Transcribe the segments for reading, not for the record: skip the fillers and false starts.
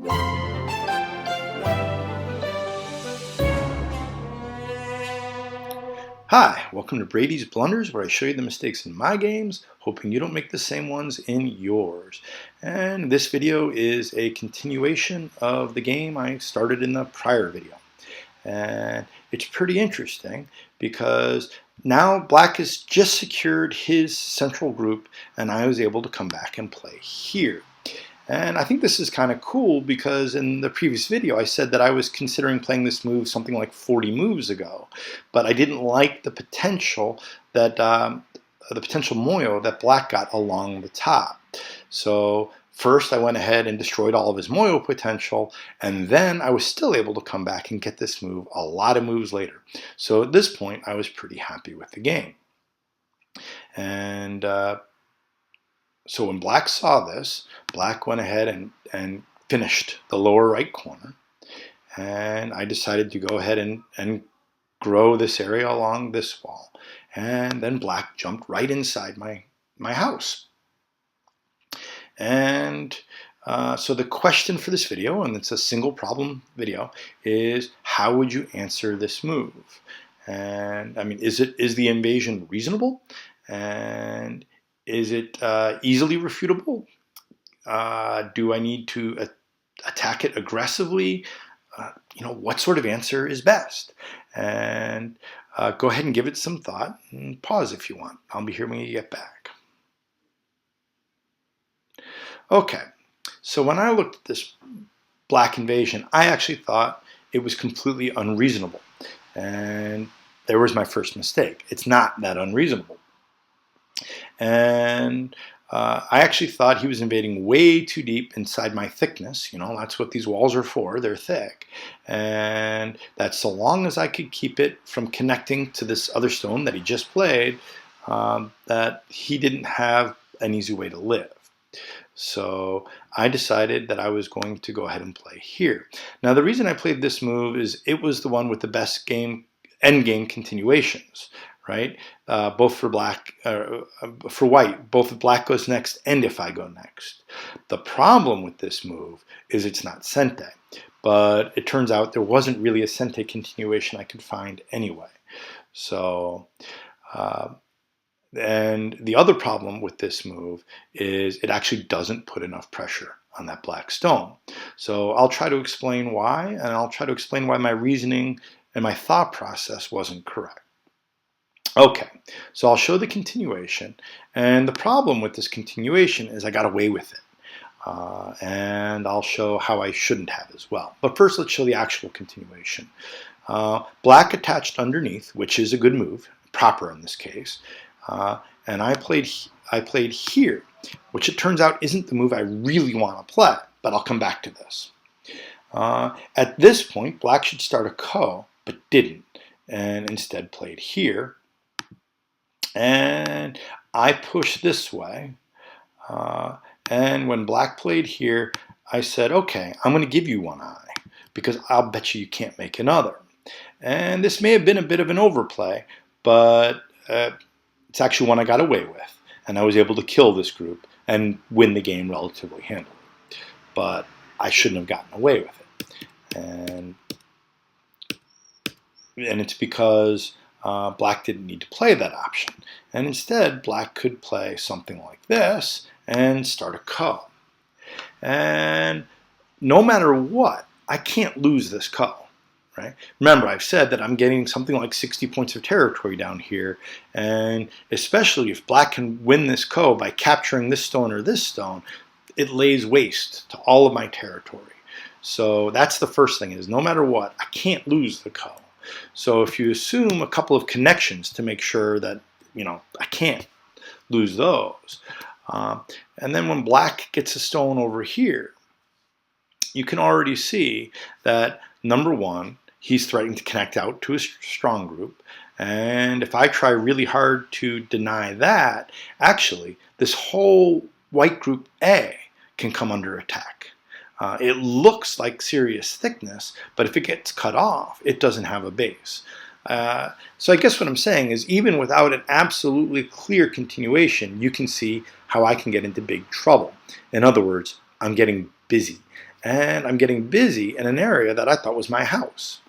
Hi, welcome to Brady's Blunders, where I show you the mistakes in my games, hoping you don't make the same ones in yours. And this video is a continuation of the game I started in the prior video. And it's pretty interesting because now Black has just secured his central group and I was able to come back and play here. And I think this is kind of cool because in the previous video I said that I was considering playing this move something like 40 moves ago, but I didn't like the potential that moyo that Black got along the top. So first I went ahead and destroyed all of his moyo potential, and then I was still able to come back and get this move a lot of moves later. So at this point I was pretty happy with the game. And so when Black saw this, Black went ahead and finished the lower right corner. And I decided to go ahead and grow this area along this wall. And then Black jumped right inside my house. And so the question for this video, and it's a single problem video, is how would you answer this move? And I mean, is the invasion reasonable? And is it easily refutable? Do I need to attack it aggressively? What sort of answer is best? And go ahead and give it some thought and pause if you want. I'll be here when you get back. Okay, so when I looked at this Black invasion, I actually thought it was completely unreasonable. And there was my first mistake. It's not that unreasonable. And I actually thought he was invading way too deep inside my thickness. That's what these walls are for. They're thick. And that so long as I could keep it from connecting to this other stone that he just played, that he didn't have an easy way to live. So I decided that I was going to go ahead and play here. Now the reason I played this move is it was the one with the best end game continuations. Right? Both for Black, for White, both if Black goes next and if I go next. The problem with this move is it's not Sente, but it turns out there wasn't really a Sente continuation I could find anyway. So, and the other problem with this move is it actually doesn't put enough pressure on that Black stone. So I'll try to explain why, and I'll try to explain why my reasoning and my thought process wasn't correct. Okay, so I'll show the continuation, and the problem with this continuation is I got away with it, and I'll show how I shouldn't have as well. But first let's show the actual continuation. Black attached underneath, which is a good move, proper in this case, and I played here, which it turns out isn't the move I really want to play, but I'll come back to this. At this point, Black should start a ko, but didn't, and instead played here. And I pushed this way, and when Black played here, I said, okay, I'm going to give you one eye, because I'll bet you can't make another. And this may have been a bit of an overplay, but it's actually one I got away with, and I was able to kill this group and win the game relatively handily. But I shouldn't have gotten away with it. And it's because Black didn't need to play that option. And instead, Black could play something like this and start a ko. And no matter what, I can't lose this ko. Right? Remember, I've said that I'm getting something like 60 points of territory down here, and especially if Black can win this ko by capturing this stone or this stone, it lays waste to all of my territory. So that's the first thing, is no matter what, I can't lose the ko. So if you assume a couple of connections to make sure that, I can't lose those. And then when Black gets a stone over here, you can already see that, number one, he's threatening to connect out to a strong group. And if I try really hard to deny that, actually, this whole white group A can come under attack. It looks like serious thickness, but if it gets cut off, it doesn't have a base. So I guess what I'm saying is, even without an absolutely clear continuation, you can see how I can get into big trouble. In other words, I'm getting busy. and I'm getting busy in an area that I thought was my house.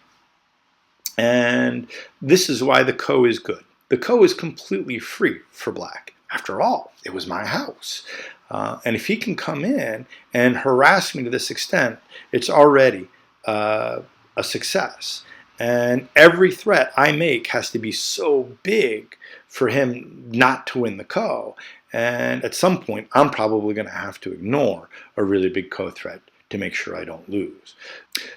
And this is why the ko is good. The ko is completely free for black. After all, it was my house. And if he can come in and harass me to this extent, it's already a success. And every threat I make has to be so big for him not to win the ko. And at some point, I'm probably going to have to ignore a really big ko threat to make sure I don't lose.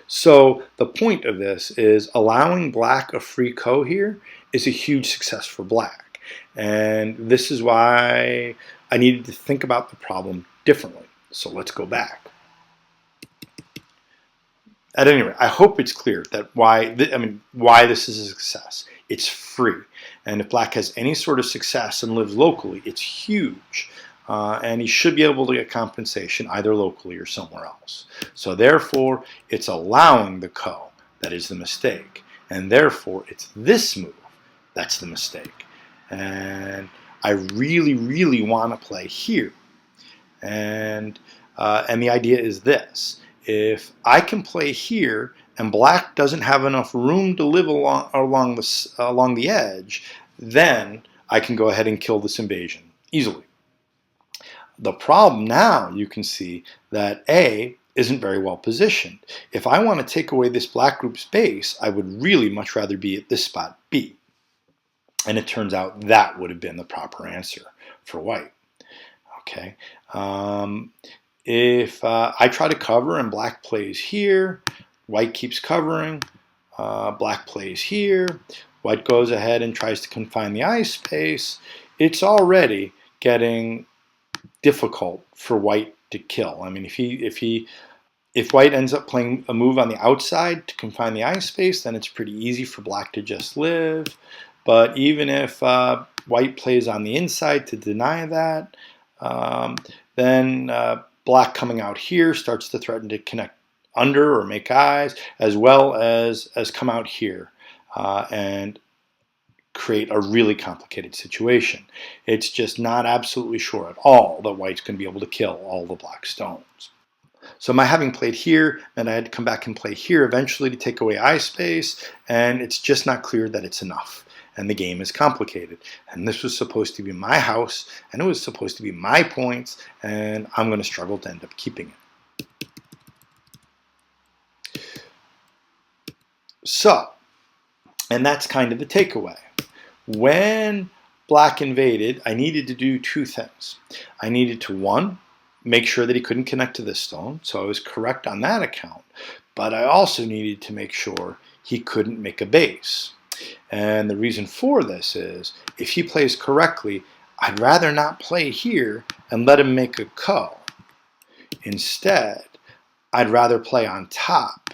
So the point of this is allowing black a free ko here is a huge success for black. And this is why I needed to think about the problem differently. So let's go back. At any rate, I hope it's clear that why this is a success. It's free. And if black has any sort of success and lives locally, it's huge. And he should be able to get compensation either locally or somewhere else. So therefore, it's allowing the ko that is the mistake. And therefore, it's this move that's the mistake. And I really, really want to play here. And the idea is this. If I can play here and black doesn't have enough room to live along the edge, then I can go ahead and kill this invasion easily. The problem now, you can see that A isn't very well positioned. If I want to take away this black group's base, I would really much rather be at this spot B. And it turns out that would have been the proper answer for white. Okay. If I try to cover and black plays here, white keeps covering, black plays here, white goes ahead and tries to confine the eye space, it's already getting difficult for white to kill. I mean, if white ends up playing a move on the outside to confine the eye space, then it's pretty easy for black to just live. But even if white plays on the inside to deny that, then black coming out here starts to threaten to connect under or make eyes, as well as come out here and create a really complicated situation. It's just not absolutely sure at all that white's going to be able to kill all the black stones. So my having played here meant I had to come back and play here eventually to take away eye space, and it's just not clear that it's enough. And the game is complicated. And this was supposed to be my house, and it was supposed to be my points, and I'm going to struggle to end up keeping it. So, and that's kind of the takeaway. When black invaded, I needed to do two things. I needed to, one, make sure that he couldn't connect to this stone, so I was correct on that account. But I also needed to make sure he couldn't make a base. And the reason for this is, if he plays correctly, I'd rather not play here and let him make a ko. Instead, I'd rather play on top,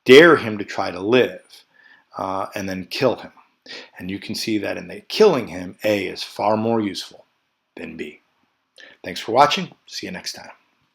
dare him to try to live, and then kill him. And you can see that in the killing him, A is far more useful than B. Thanks for watching. See you next time.